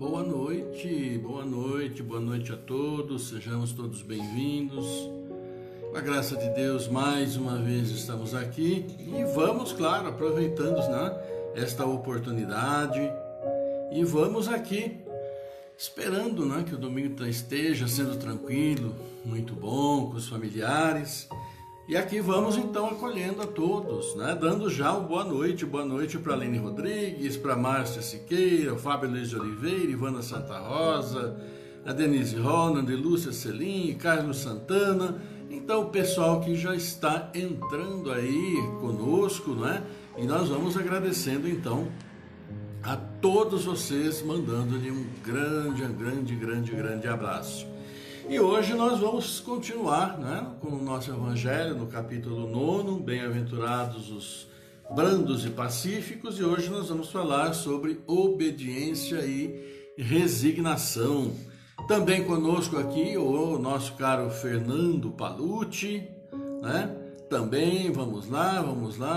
boa noite a todos, sejamos todos bem-vindos. Com a graça de Deus, mais uma vez estamos aqui e vamos, claro, aproveitando, né, esta oportunidade e vamos aqui esperando, né, que o domingo esteja sendo tranquilo, muito bom, com os familiares. E aqui vamos então acolhendo a todos, né? Dando já o boa noite para a Aline Rodrigues, para a Márcia Siqueira, o Fábio Luiz de Oliveira, Ivana Santa Rosa, a Denise Ronald, Lúcia Celim, Carlos Santana. Então o pessoal que já está entrando aí conosco, né? E nós vamos agradecendo então a todos vocês, mandando-lhe um grande abraço. E hoje nós vamos continuar, né, com o nosso Evangelho no capítulo 9, Bem-aventurados os brandos e pacíficos, e hoje nós vamos falar sobre obediência e resignação. Também conosco aqui o nosso caro Fernando Palucci, né? Também, vamos lá,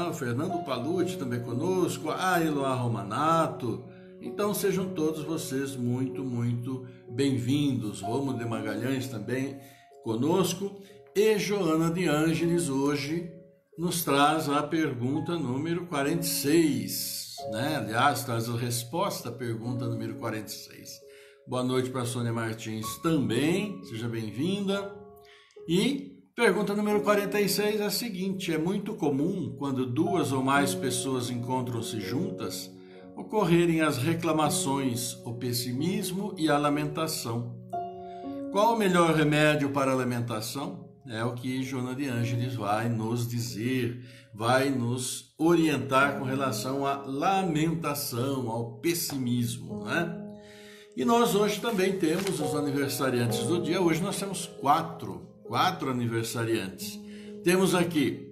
o Fernando Palucci também conosco, a Eloá Romanato. Então sejam todos vocês muito bem-vindos. Romulo de Magalhães também conosco. E Joana de Ângeles hoje nos traz a pergunta número 46, né? Aliás, traz a resposta à pergunta número 46. Boa noite para a Sônia Martins também, seja bem-vinda. E pergunta número 46 é a seguinte: é muito comum, quando duas ou mais pessoas encontram-se juntas, ocorrerem as reclamações, o pessimismo e a lamentação. Qual o melhor remédio para a lamentação? É o que Joana de Ângeles vai nos dizer, vai nos orientar com relação à lamentação, ao pessimismo, né? E nós hoje também temos os aniversariantes do dia. Hoje nós temos quatro aniversariantes. Temos aqui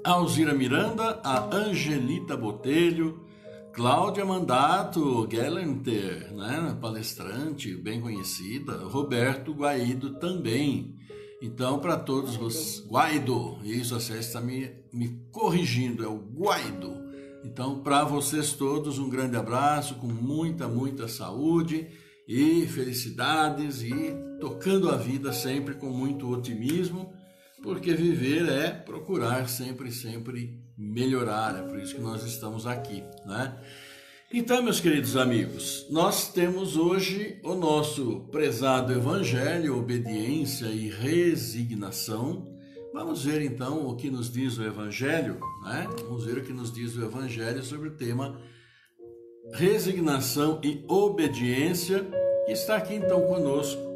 a Alzira Miranda, a Angelita Botelho, Cláudia Mandato Gelenter, né, palestrante bem conhecida, Roberto Guaido também. Então, para todos vocês, Guaido, isso, a César está me corrigindo, é o Guaido. Então, para vocês todos, um grande abraço, com muita saúde e felicidades, e tocando a vida sempre com muito otimismo, porque viver é procurar sempre melhorar, é por isso que nós estamos aqui, né? Então, meus queridos amigos, nós temos hoje o nosso prezado Evangelho, obediência e resignação. Vamos ver então o que nos diz o Evangelho, né? Vamos ver o que nos diz o Evangelho sobre o tema resignação e obediência, que está aqui então conosco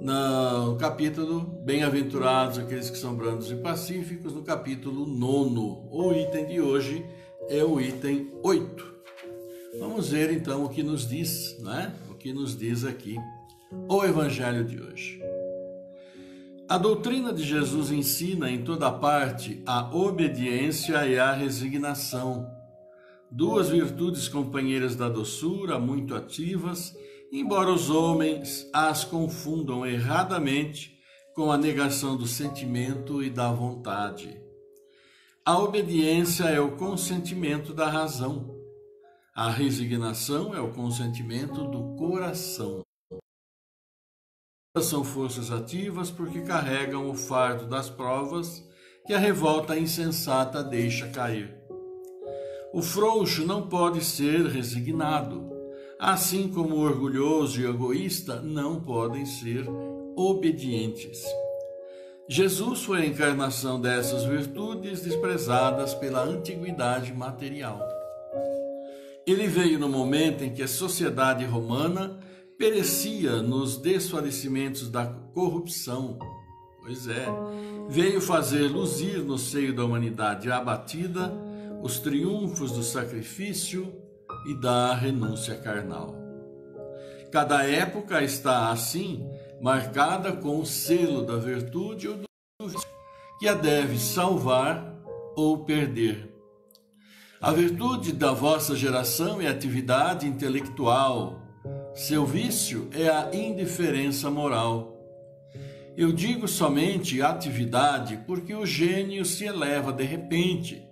no capítulo Bem-aventurados aqueles que são brandos e pacíficos, no capítulo 9. O item de hoje é o item 8. Vamos ver então o que nos diz, né? O que nos diz aqui o Evangelho de hoje. A doutrina de Jesus ensina em toda parte a obediência e a resignação, duas virtudes companheiras da doçura, muito ativas, embora os homens as confundam erradamente com a negação do sentimento e da vontade. A obediência é o consentimento da razão. A resignação é o consentimento do coração. São forças ativas porque carregam o fardo das provas que a revolta insensata deixa cair. O frouxo não pode ser resignado, assim como o orgulhoso e o egoísta não podem ser obedientes. Jesus foi a encarnação dessas virtudes desprezadas pela antiguidade material. Ele veio no momento em que a sociedade romana perecia nos desfalecimentos da corrupção. Pois é, veio fazer luzir no seio da humanidade abatida os triunfos do sacrifício e da renúncia carnal. Cada época está, assim, marcada com o selo da virtude ou do vício, que a deve salvar ou perder. A virtude da vossa geração é a atividade intelectual. Seu vício é a indiferença moral. Eu digo somente atividade porque o gênio se eleva de repente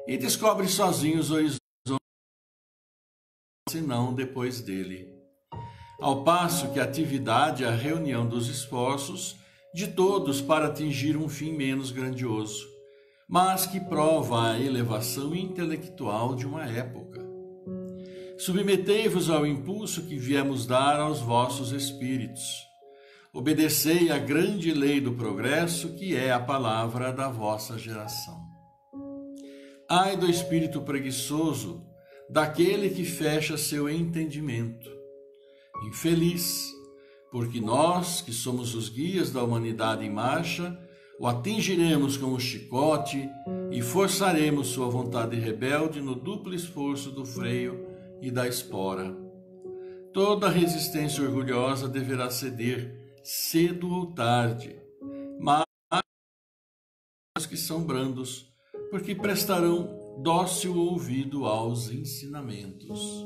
e descobre sozinho os horizontes, senão depois dele. ao passo que a atividade é a reunião dos esforços de todos para atingir um fim menos grandioso, mas que prova a elevação intelectual de uma época. Submetei-vos ao impulso que viemos dar aos vossos espíritos. Obedecei à grande lei do progresso, que é a palavra da vossa geração. Ai do espírito preguiçoso, daquele que fecha seu entendimento. Infeliz, porque nós, que somos os guias da humanidade em marcha, o atingiremos com o chicote e forçaremos sua vontade rebelde no duplo esforço do freio e da espora. Toda resistência orgulhosa deverá ceder, cedo ou tarde, mas os que são brandos, porque prestarão dócil ouvido aos ensinamentos.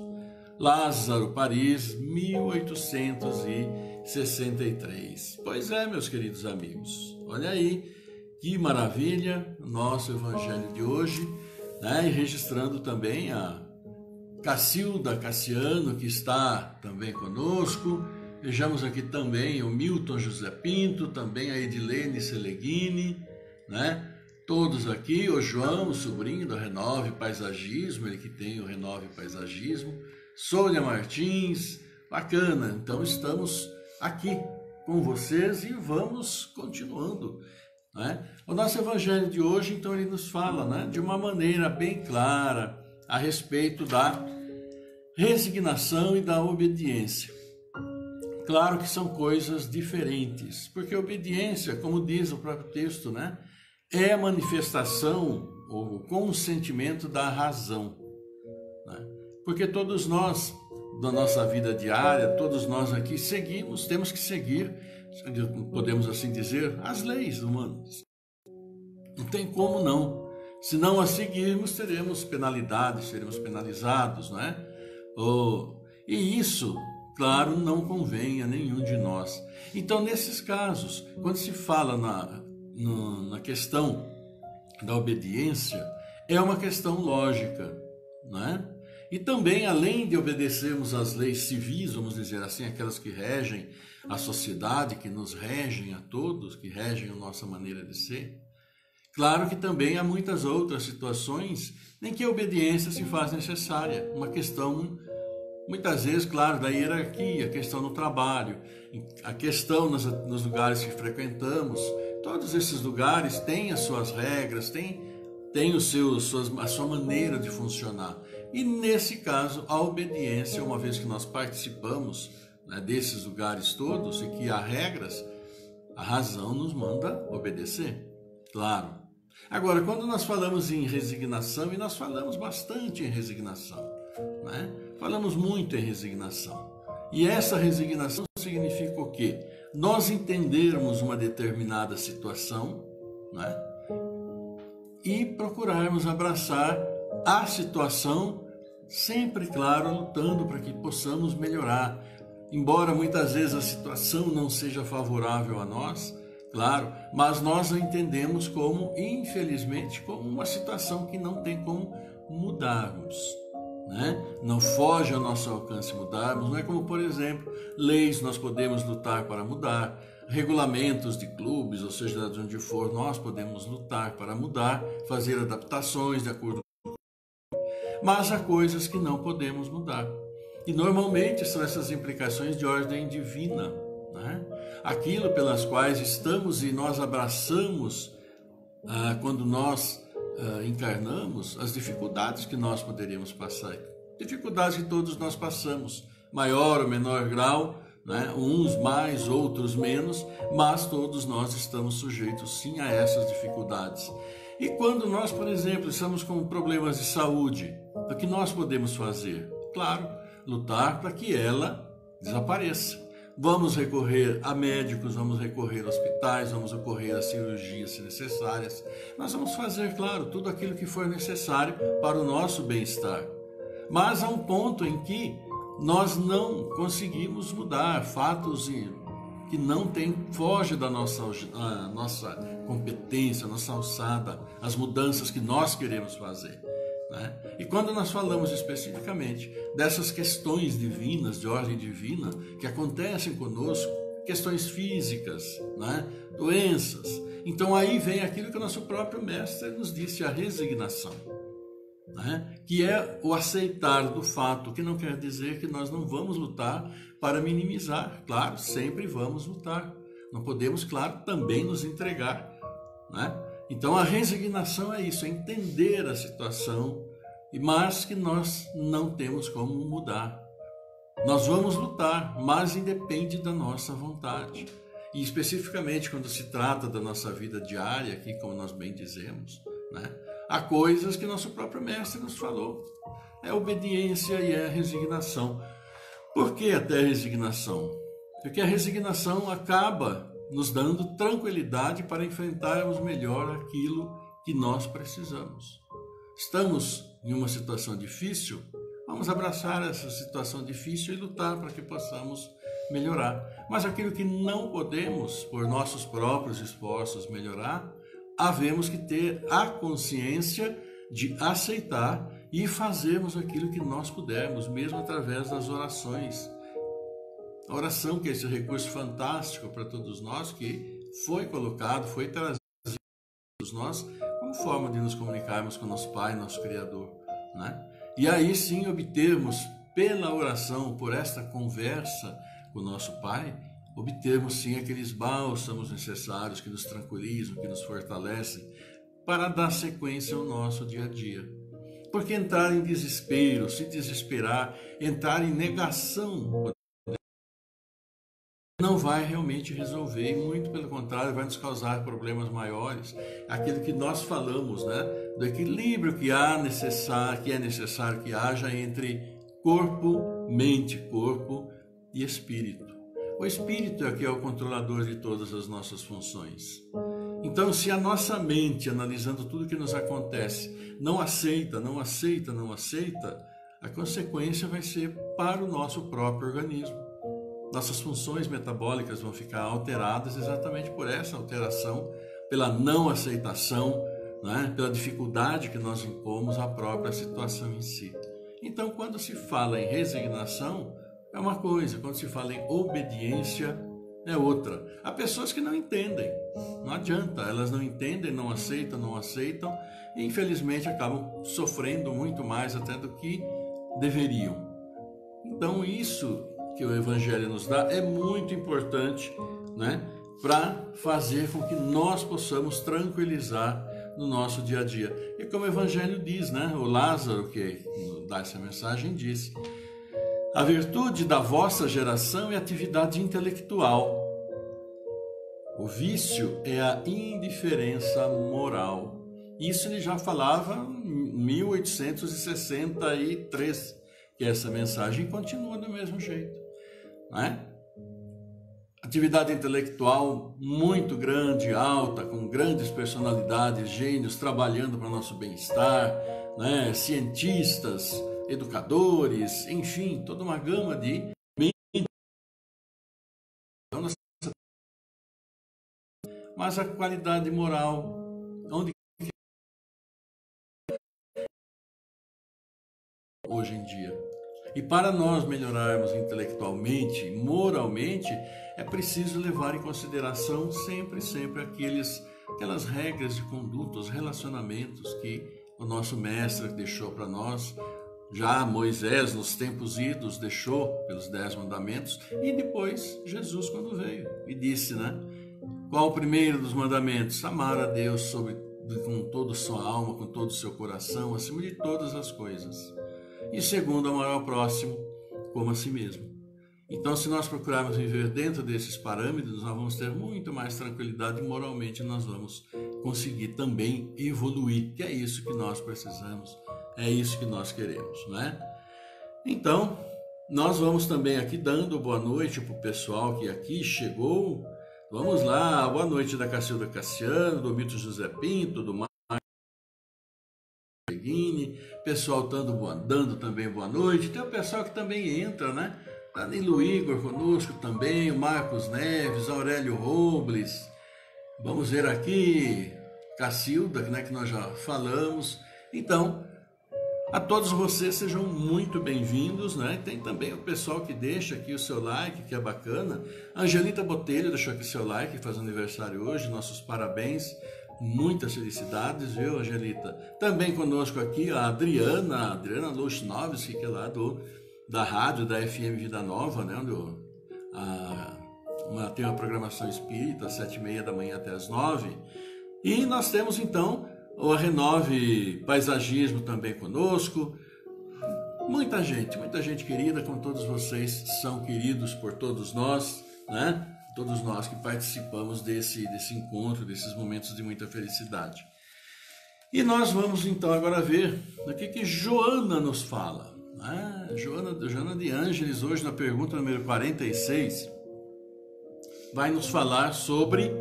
Lázaro, Paris, 1863. Pois é, meus queridos amigos, olha aí, que maravilha o nosso evangelho de hoje, né? E registrando também a Cacilda Cassiano, que está também conosco. Vejamos aqui também o Milton José Pinto, também a Edilene Seleghini, né? Todos aqui, o João, o sobrinho do Renove Paisagismo, ele que tem o Renove Paisagismo, Sônia Martins, bacana. Então estamos aqui com vocês e vamos continuando, né? O nosso evangelho de hoje, então, ele nos fala, né, de uma maneira bem clara a respeito da resignação e da obediência. Claro que são coisas diferentes, porque a obediência, como diz o próprio texto, né, é a manifestação ou consentimento da razão, né? Porque todos nós, na nossa vida diária, todos nós aqui seguimos, temos que seguir, podemos assim dizer, as leis humanas. Não tem como não. Se não as seguirmos, teremos penalidades, seremos penalizados, não é? E isso, claro, não convém a nenhum de nós. Então, nesses casos, quando se fala na questão da obediência, é uma questão lógica, não é? E também, além de obedecermos às leis civis, vamos dizer assim, aquelas que regem a sociedade, que nos regem a todos, que regem a nossa maneira de ser, claro que também há muitas outras situações em que a obediência se faz necessária. Uma questão, muitas vezes, claro, da hierarquia, a questão no trabalho, a questão nos lugares que frequentamos. Todos esses lugares têm as suas regras, têm a sua maneira de funcionar. E nesse caso, a obediência, uma vez que nós participamos, né, desses lugares todos e que há regras, a razão nos manda obedecer, claro. Agora, quando nós falamos em resignação, e nós falamos bastante em resignação, né? Falamos muito em resignação. E essa resignação significa o quê? Nós entendermos uma determinada situação, né? E procurarmos abraçar a situação, sempre, claro, lutando para que possamos melhorar. Embora muitas vezes a situação não seja favorável a nós, claro, mas nós a entendemos como, infelizmente, como uma situação que não tem como mudarmos, né? Não foge ao nosso alcance mudarmos. Não é como, por exemplo, leis nós podemos lutar para mudar, regulamentos de clubes, ou seja, de onde for, nós podemos lutar para mudar, fazer adaptações de acordo com... Mas há coisas que não podemos mudar. E normalmente são essas implicações de ordem divina, né? Aquilo pelas quais estamos e nós abraçamos quando nós encarnamos, as dificuldades que nós poderíamos passar. Dificuldades que todos nós passamos, maior ou menor grau, né? Uns mais, outros menos, mas todos nós estamos sujeitos sim a essas dificuldades. E quando nós, por exemplo, estamos com problemas de saúde, o que nós podemos fazer? Claro, lutar para que ela desapareça. Vamos recorrer a médicos, vamos recorrer a hospitais, vamos recorrer a cirurgias se necessárias. Nós vamos fazer, claro, tudo aquilo que for necessário para o nosso bem-estar. Mas há um ponto em que nós não conseguimos mudar fatos que não foge da nossa competência, nossa alçada, as mudanças que nós queremos fazer, né? E quando nós falamos especificamente dessas questões divinas, de ordem divina, que acontecem conosco, questões físicas, né? Doenças, então aí vem aquilo que o nosso próprio mestre nos disse, a resignação, né? Que é o aceitar do fato, que não quer dizer que nós não vamos lutar para minimizar. Claro, sempre vamos lutar. Não podemos, claro, também nos entregar, né? Então a resignação é isso, é entender a situação, mas que nós não temos como mudar. Nós vamos lutar, mas independe da nossa vontade. E especificamente quando se trata da nossa vida diária, aqui como nós bem dizemos, né? Há coisas que nosso próprio mestre nos falou. É a obediência e é a resignação. Por que até a resignação? Porque a resignação acaba nos dando tranquilidade para enfrentarmos melhor aquilo que nós precisamos. Estamos em uma situação difícil, vamos abraçar essa situação difícil e lutar para que possamos melhorar. Mas aquilo que não podemos, por nossos próprios esforços, melhorar, havemos que ter a consciência de aceitar e fazermos aquilo que nós pudermos, mesmo através das orações. A oração, que é esse recurso fantástico para todos nós, que foi colocado, foi trazido para todos nós, como forma de nos comunicarmos com nosso Pai, nosso Criador, né? E aí sim obtermos, pela oração, por esta conversa com o nosso Pai, obtermos sim aqueles bálsamos necessários que nos tranquilizam, que nos fortalecem, para dar sequência ao nosso dia a dia. Porque entrar em desespero, se desesperar, entrar em negação, não vai realmente resolver, e muito pelo contrário, vai nos causar problemas maiores. Aquilo que nós falamos, né, do equilíbrio que é necessário que haja entre corpo, mente, corpo e espírito. O espírito é que é o controlador de todas as nossas funções. Então, se a nossa mente, analisando tudo que nos acontece, não aceita, a consequência vai ser para o nosso próprio organismo. Nossas funções metabólicas vão ficar alteradas exatamente por essa alteração, pela não aceitação, né? Pela dificuldade que nós impomos à própria situação em si. Então, quando se fala em resignação, é uma coisa, quando se fala em obediência, é outra. Há pessoas que não entendem, não adianta, elas não entendem, não aceitam, e infelizmente acabam sofrendo muito mais até do que deveriam. Então, isso que o Evangelho nos dá é muito importante, né, para fazer com que nós possamos tranquilizar no nosso dia a dia. E como o Evangelho diz, né, o Lázaro, que dá essa mensagem, diz: a virtude da vossa geração é a atividade intelectual. O vício é a indiferença moral. Isso ele já falava em 1863, que essa mensagem continua do mesmo jeito, né? Atividade intelectual muito grande, alta, com grandes personalidades, gênios trabalhando para o nosso bem-estar, né? Cientistas, educadores, enfim, toda uma gama de... Mas a qualidade moral, onde hoje em dia? E para nós melhorarmos intelectualmente, moralmente, é preciso levar em consideração sempre aquelas regras de conduta, os relacionamentos que o nosso mestre deixou para nós. Já Moisés, nos tempos idos, deixou pelos 10 mandamentos, e depois Jesus, quando veio, e disse, né? Qual o primeiro dos mandamentos? Amar a Deus com toda a sua alma, com todo o seu coração, acima de todas as coisas. E segundo, amar ao próximo como a si mesmo. Então, se nós procurarmos viver dentro desses parâmetros, nós vamos ter muito mais tranquilidade e moralmente nós vamos conseguir também evoluir, que é isso que nós precisamos, é isso que nós queremos, não é? Então, nós vamos também aqui dando boa noite para o pessoal que aqui chegou. Vamos lá, boa noite da Cacilda Cassiano, do Mito José Pinto, do Marcos Peguini, pessoal dando também boa noite. Tem o pessoal que também entra, né? Danilo Igor conosco também, o Marcos Neves, Aurélio Robles. Vamos ver aqui, Cacilda, né, que nós já falamos. Então, A todos vocês sejam muito bem-vindos, né? Tem também o pessoal que deixa aqui o seu like, que é bacana. A Angelita Botelho deixou aqui seu like, faz aniversário hoje, nossos parabéns, muitas felicidades, viu, Angelita? Também conosco aqui a Adriana Louchnovski, que é lá da rádio, da FM Vida Nova, né? Tem uma programação espírita, às 7h30 da manhã até às 9h. E nós temos então o Renove Paisagismo também conosco. Muita gente querida, como todos vocês são queridos por todos nós, né? Todos nós que participamos desse encontro, desses momentos de muita felicidade. E nós vamos então agora ver o que Joana nos fala. Joana de Ângeles, hoje na pergunta número 46, vai nos falar sobre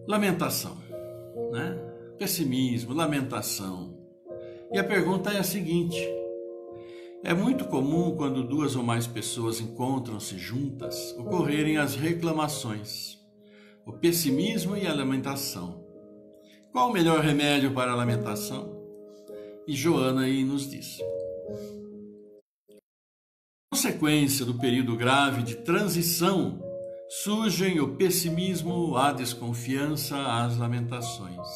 lamentação. Né? Pessimismo, lamentação. E a pergunta é a seguinte: é muito comum quando duas ou mais pessoas encontram-se juntas ocorrerem as reclamações, o pessimismo e a lamentação. Qual o melhor remédio para a lamentação? E Joana aí nos diz: consequência do período grave de transição, surgem o pessimismo, a desconfiança, as lamentações.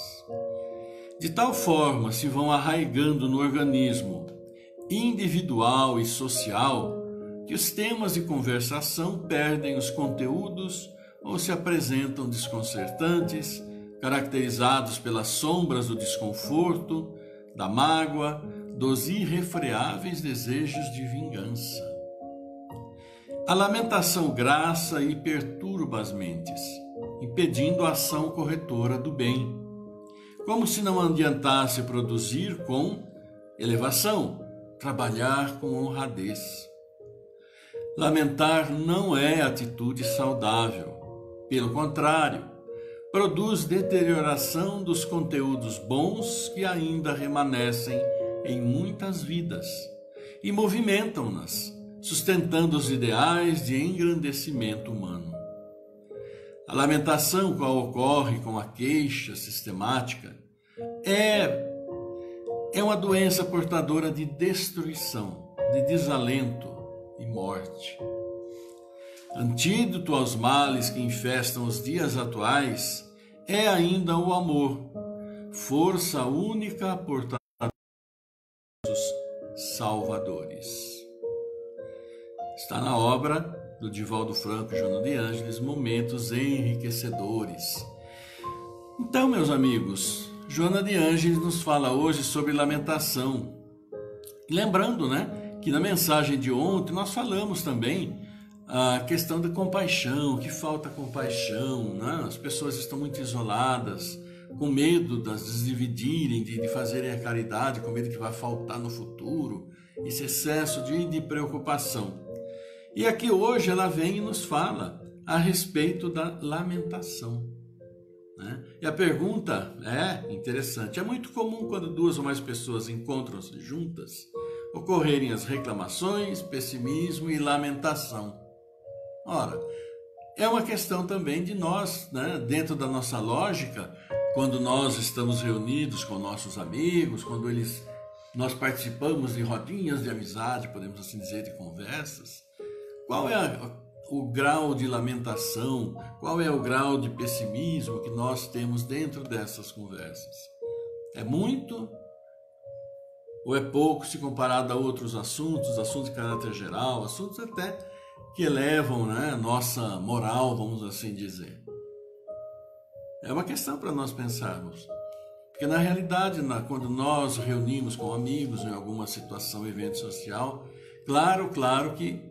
De tal forma se vão arraigando no organismo individual e social que os temas de conversação perdem os conteúdos ou se apresentam desconcertantes, caracterizados pelas sombras do desconforto, da mágoa, dos irrefreáveis desejos de vingança. A lamentação graça e perturba as mentes, impedindo a ação corretora do bem, como se não adiantasse produzir com elevação, trabalhar com honradez. Lamentar não é atitude saudável, pelo contrário, produz deterioração dos conteúdos bons que ainda remanescem em muitas vidas e movimentam-nas, sustentando os ideais de engrandecimento humano. A lamentação, qual ocorre com a queixa sistemática, é uma doença portadora de destruição, de desalento e morte. Antídoto aos males que infestam os dias atuais é ainda o amor, força única portadora dos salvadores. Está na obra do Divaldo Franco e Joana de Ângeles, Momentos Enriquecedores. Então, meus amigos, Joana de Ângeles nos fala hoje sobre lamentação. Lembrando, né, que na mensagem de ontem nós falamos também a questão da compaixão, que falta compaixão, né? As pessoas estão muito isoladas, com medo de se dividirem, de fazerem a caridade, com medo que vai faltar no futuro, esse excesso de preocupação. E aqui hoje ela vem e nos fala a respeito da lamentação. Né? E a pergunta é interessante. É muito comum quando duas ou mais pessoas encontram-se juntas ocorrerem as reclamações, pessimismo e lamentação. Ora, é uma questão também de nós, né? Dentro da nossa lógica, quando nós estamos reunidos com nossos amigos, quando nós participamos de rodinhas de amizade, podemos assim dizer, de conversas, qual é o grau de lamentação, qual é o grau de pessimismo que nós temos dentro dessas conversas? É muito ou é pouco se comparado a outros assuntos de caráter geral, assuntos até que elevam, né, nossa moral, vamos assim dizer? É uma questão para nós pensarmos. Porque na realidade, quando nós reunimos com amigos em alguma situação, evento social, claro que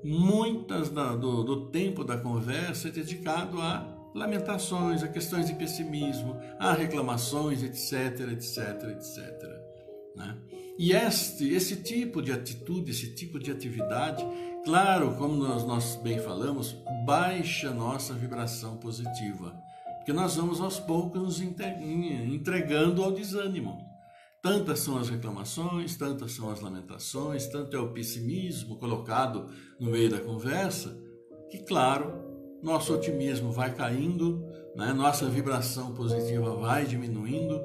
muitas do tempo da conversa é dedicado a lamentações, a questões de pessimismo, a reclamações, etc. Né? E esse tipo de atitude, esse tipo de atividade, claro, como nós bem falamos, baixa a nossa vibração positiva, porque nós vamos aos poucos nos entregando ao desânimo. Tantas são as reclamações, tantas são as lamentações, tanto é o pessimismo colocado no meio da conversa, que, claro, nosso otimismo vai caindo, né? Nossa vibração positiva vai diminuindo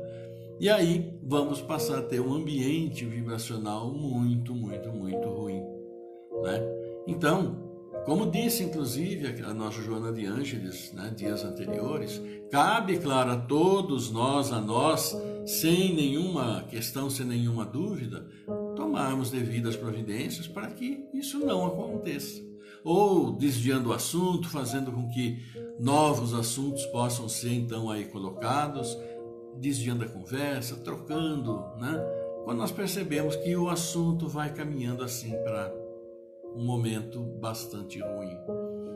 E aí vamos passar a ter um ambiente vibracional muito, muito, muito ruim, né? Então, como disse inclusive a nossa Joana de Ângeles, né, dias anteriores, cabe, claro, a todos nós, sem nenhuma questão, sem nenhuma dúvida, tomarmos devidas providências para que isso não aconteça. Ou desviando o assunto, fazendo com que novos assuntos possam ser então aí colocados, desviando a conversa, trocando, né? Quando nós percebemos que o assunto vai caminhando assim para um momento bastante ruim.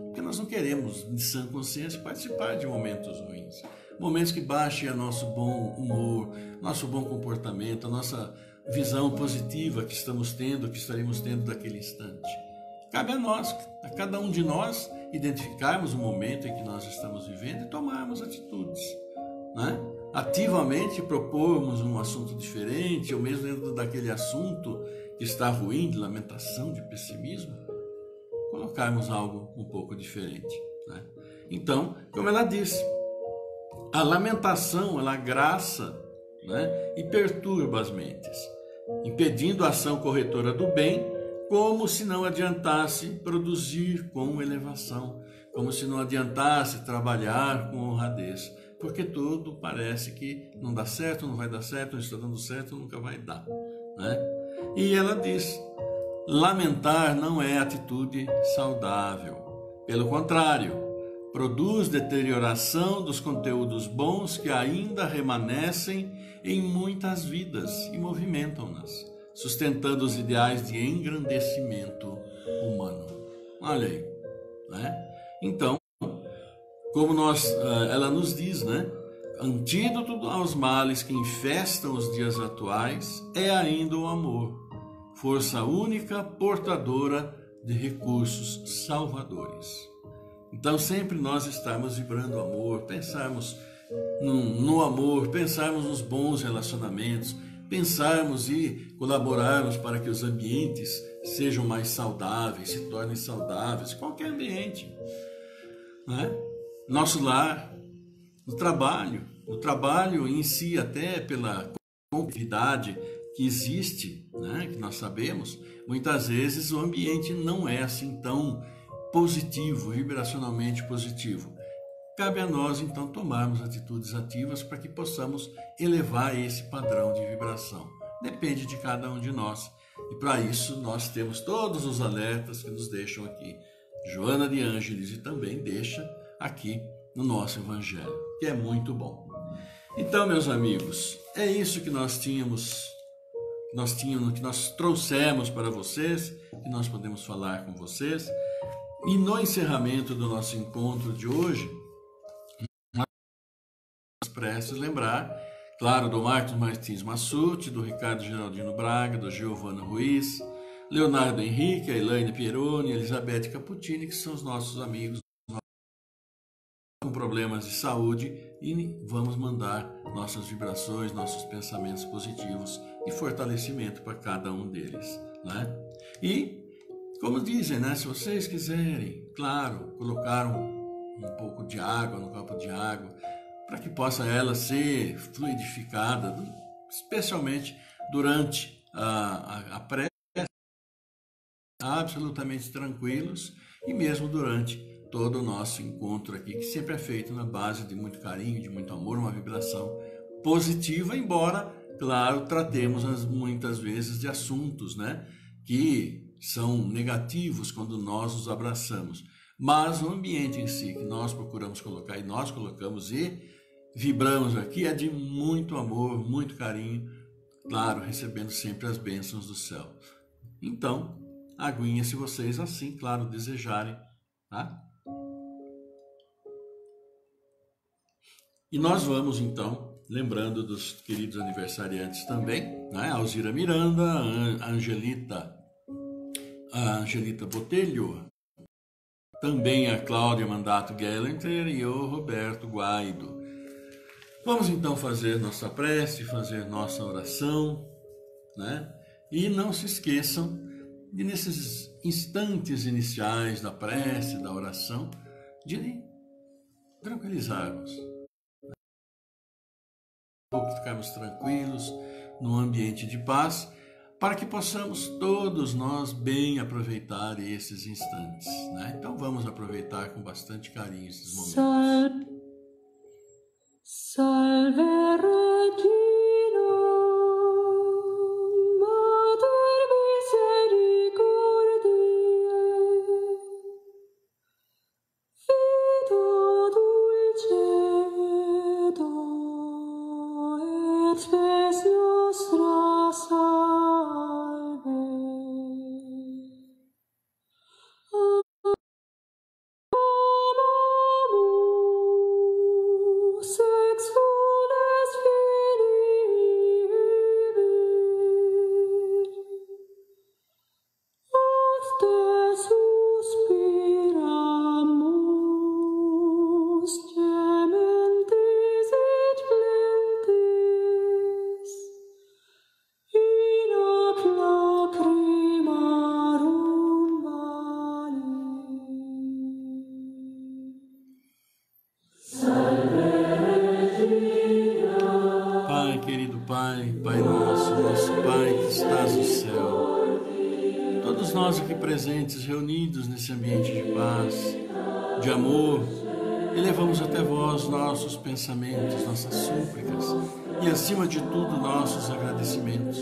Porque nós não queremos, de sã consciência, participar de momentos ruins. Momentos que baixem o nosso bom humor, nosso bom comportamento, a nossa visão positiva que estamos tendo, que estaremos tendo daquele instante. Cabe a nós, a cada um de nós, identificarmos o momento em que nós estamos vivendo e tomarmos atitudes, né? Ativamente propormos um assunto diferente, ou mesmo dentro daquele assunto que está ruim, de lamentação, de pessimismo, colocarmos algo um pouco diferente, né? Então, como ela disse, a lamentação, ela agraça, né, e perturba as mentes, impedindo a ação corretora do bem, como se não adiantasse produzir com elevação, como se não adiantasse trabalhar com honradez, porque tudo parece que não dá certo, não vai dar certo, não está dando certo, nunca vai dar, né? E ela diz, lamentar não é atitude saudável, pelo contrário, produz deterioração dos conteúdos bons que ainda remanescem em muitas vidas e movimentam-nas, sustentando os ideais de engrandecimento humano. Olha aí, né? Então, como ela nos diz, né? Antídoto aos males que infestam os dias atuais é ainda o amor, força única portadora de recursos salvadores. Então, sempre nós estarmos vibrando amor, pensarmos no amor, pensarmos nos bons relacionamentos, pensarmos e colaborarmos para que os ambientes sejam mais saudáveis, se tornem saudáveis, qualquer ambiente, né? Nosso lar, no trabalho em si, até pela competitividade que existe, né, que nós sabemos, muitas vezes o ambiente não é assim tão positivo, vibracionalmente positivo. Cabe a nós, então, tomarmos atitudes ativas para que possamos elevar esse padrão de vibração. Depende de cada um de nós. E para isso nós temos todos os alertas que nos deixam aqui Joana de Ângeles e também deixa aqui no nosso Evangelho, que é muito bom. Então, meus amigos, é isso que nós trouxemos para vocês, que nós podemos falar com vocês. E no encerramento do nosso encontro de hoje, nós prestes lembrar, claro, do Marcos Martins Massucci, do Ricardo Geraldino Braga, do Giovanna Ruiz, Leonardo Henrique, a Elaine Pieroni, Elizabeth Caputini, que são os nossos amigos com problemas de saúde, e vamos mandar nossas vibrações, nossos pensamentos positivos e fortalecimento para cada um deles, né? E, como dizem, né, se vocês quiserem, claro, colocar um pouco de água no copo de água, para que possa ela ser fluidificada, especialmente durante a prece, absolutamente tranquilos, e mesmo durante todo o nosso encontro aqui, que sempre é feito na base de muito carinho, de muito amor, uma vibração positiva, embora, claro, tratemos muitas vezes de assuntos, né, que são negativos quando nós os abraçamos. Mas o ambiente em si que nós procuramos colocar e nós colocamos e vibramos aqui é de muito amor, muito carinho, claro, recebendo sempre as bênçãos do céu. Então, aguinha se vocês assim, claro, desejarem, tá? E nós vamos, então, lembrando dos queridos aniversariantes também, né? A Alzira Miranda, a Angelita Botelho, também a Cláudia Mandato Gellenter e o Roberto Guaido. Vamos, então, fazer nossa prece, fazer nossa oração, né? E não se esqueçam de, nesses instantes iniciais da prece, da oração, de tranquilizarmos. ficarmos tranquilos, num ambiente de paz, para que possamos todos nós bem aproveitar esses instantes, né? Então vamos aproveitar com bastante carinho esses momentos. Salve Regina, Mater misericordiae, vita dulcedo et spes nostra salve. Pai, querido Pai, Pai nosso Pai que estás no céu, todos nós aqui presentes, reunidos nesse ambiente de paz, de amor, elevamos até vós nossos pensamentos, nossas súplicas e, acima de tudo, nossos agradecimentos.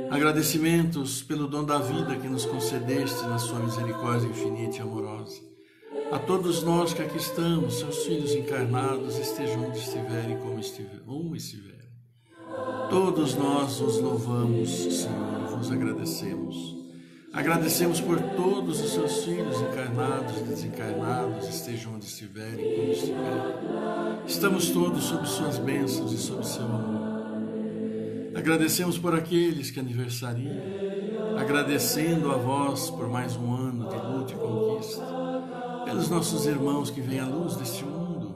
Agradecimentos pelo dom da vida que nos concedeste na sua misericórdia infinita e amorosa. A todos nós que aqui estamos, seus filhos encarnados, estejam onde estiverem, como estiverem. Todos nós os louvamos, Senhor, e vos agradecemos. Agradecemos por todos os seus filhos encarnados e desencarnados, estejam onde estiverem, como estiverem. Estamos todos sob suas bênçãos e sob seu amor. Agradecemos por aqueles que aniversariam, agradecendo a vós por mais um ano de luta e conquista, pelos nossos irmãos que vêm à luz deste mundo,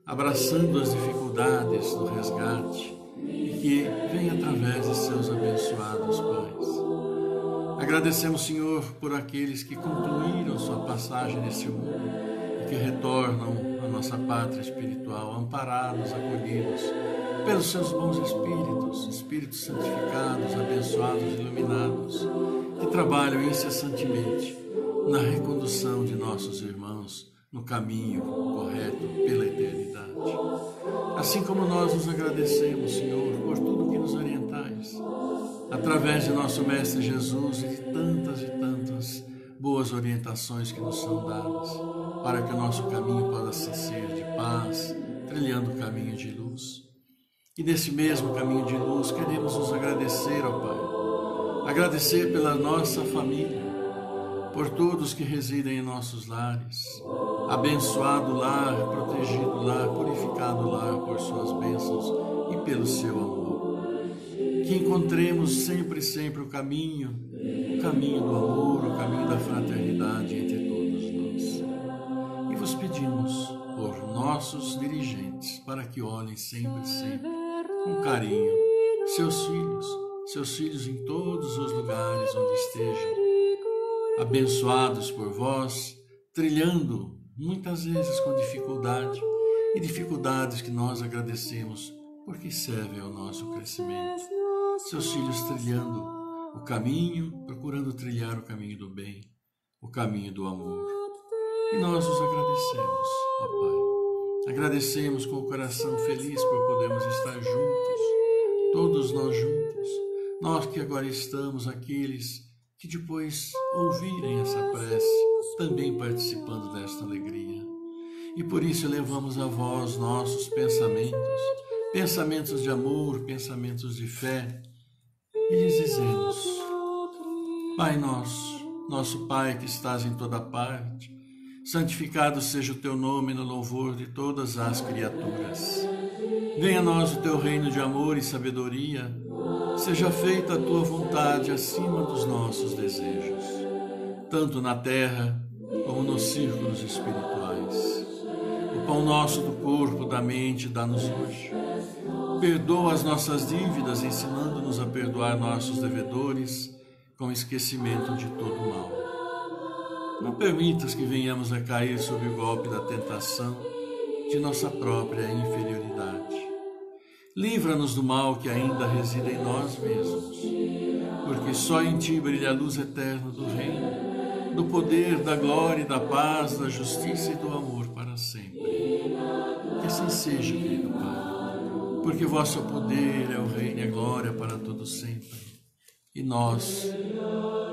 abraçando as dificuldades do resgate e que vêm através de seus abençoados pais. Agradecemos, Senhor, por aqueles que concluíram sua passagem neste mundo e que retornam à nossa pátria espiritual, amparados, acolhidos pelos seus bons espíritos santificados, abençoados, iluminados, que trabalham incessantemente na recondução de nossos irmãos no caminho correto pela eternidade. Assim como nós nos agradecemos, Senhor, por tudo que nos orientais, através de nosso Mestre Jesus e de tantas boas orientações que nos são dadas, para que o nosso caminho possa ser de paz, trilhando o caminho de luz. E nesse mesmo caminho de luz queremos nos agradecer ao Pai, agradecer pela nossa família, por todos que residem em nossos lares, abençoado lar, protegido lar, purificado lar por suas bênçãos e pelo seu amor. Que encontremos sempre o caminho do amor, o caminho da fraternidade entre todos nós. E vos pedimos por nossos dirigentes, para que olhem sempre com carinho seus filhos em todos os lugares onde estejam, abençoados por vós, trilhando muitas vezes com dificuldade, e dificuldades que nós agradecemos porque servem ao nosso crescimento. Seus filhos trilhando o caminho, procurando trilhar o caminho do bem, o caminho do amor. E nós os agradecemos, ó Pai. Agradecemos com o coração feliz por podermos estar juntos, todos nós juntos, nós que agora estamos, aqueles que depois ouvirem essa prece, também participando desta alegria. E por isso elevamos a vós nossos pensamentos de amor, pensamentos de fé, e lhes dizemos: Pai nosso Pai que estás em toda parte, santificado seja o teu nome no louvor de todas as criaturas. Venha a nós o teu reino de amor e sabedoria, seja feita a tua vontade acima dos nossos desejos, tanto na terra como nos círculos espirituais. O pão nosso do corpo, da mente, dá-nos hoje. Perdoa as nossas dívidas, ensinando-nos a perdoar nossos devedores, com esquecimento de todo o mal. Não permitas que venhamos a cair sob o golpe da tentação de nossa própria inferioridade. Livra-nos do mal que ainda reside em nós mesmos, porque só em Ti brilha a luz eterna do reino, do poder, da glória, da paz, da justiça e do amor para sempre. Que assim seja, querido Pai, porque vosso poder é o reino e a glória para todo sempre. E nós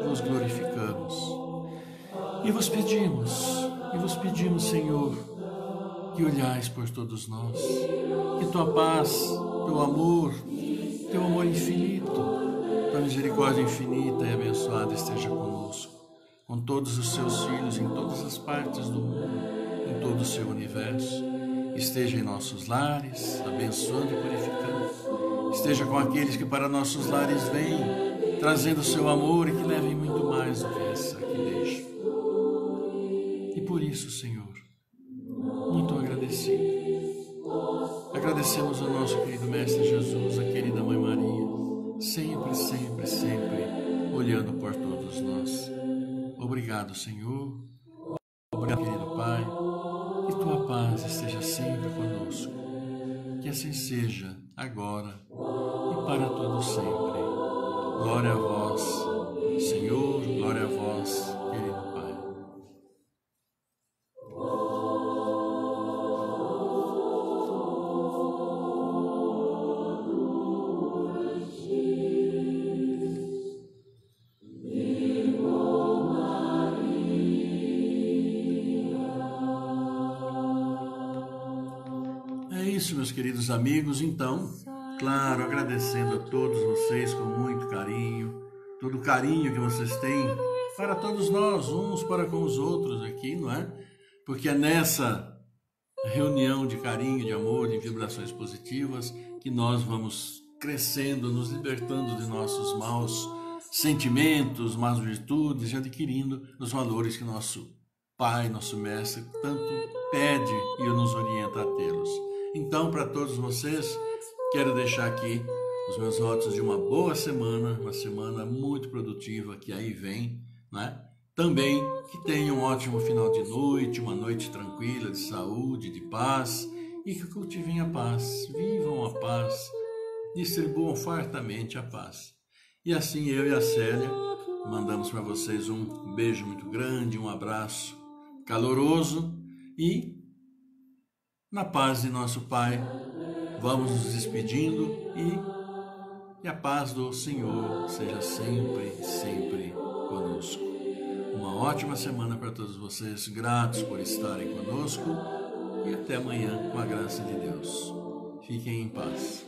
vos glorificamos. E vos pedimos, Senhor, que olhais por todos nós, que Tua paz, Teu amor infinito, Tua misericórdia infinita e abençoada esteja conosco, com todos os Seus filhos em todas as partes do mundo, em todo o Seu universo. Esteja em nossos lares, abençoando e purificando. Esteja com aqueles que para nossos lares vêm, trazendo o Seu amor e que levem muito mais do que essa que deixam. E por isso, Senhor, muito agradecido. Agradecemos ao nosso querido Mestre Jesus, a querida Mãe Maria, sempre, sempre, sempre olhando por todos nós. Obrigado, Senhor. Obrigado, querido Pai. Que Tua paz esteja sempre conosco. Que assim seja agora e para todo sempre. Glória a vós, Senhor, glória a vós, querido Pai. É isso, meus queridos amigos. Então, claro, agradecendo a todos vocês com muito carinho, todo o carinho que vocês têm para todos nós, uns para com os outros aqui, não é? Porque é nessa reunião de carinho, de amor, de vibrações positivas que nós vamos crescendo, nos libertando de nossos maus sentimentos, más virtudes e adquirindo os valores que nosso Pai, nosso Mestre, tanto pede e nos orienta a tê-los. Então, para todos vocês, quero deixar aqui os meus votos de uma boa semana, uma semana muito produtiva que aí vem, né? Também que tenham um ótimo final de noite, uma noite tranquila, de saúde, de paz, e que cultivem a paz, vivam a paz, distribuam fartamente a paz. E assim eu e a Célia mandamos para vocês um beijo muito grande, um abraço caloroso e na paz de nosso Pai, vamos nos despedindo e a paz do Senhor seja sempre, sempre conosco. Uma ótima semana para todos vocês, gratos por estarem conosco e até amanhã com a graça de Deus. Fiquem em paz.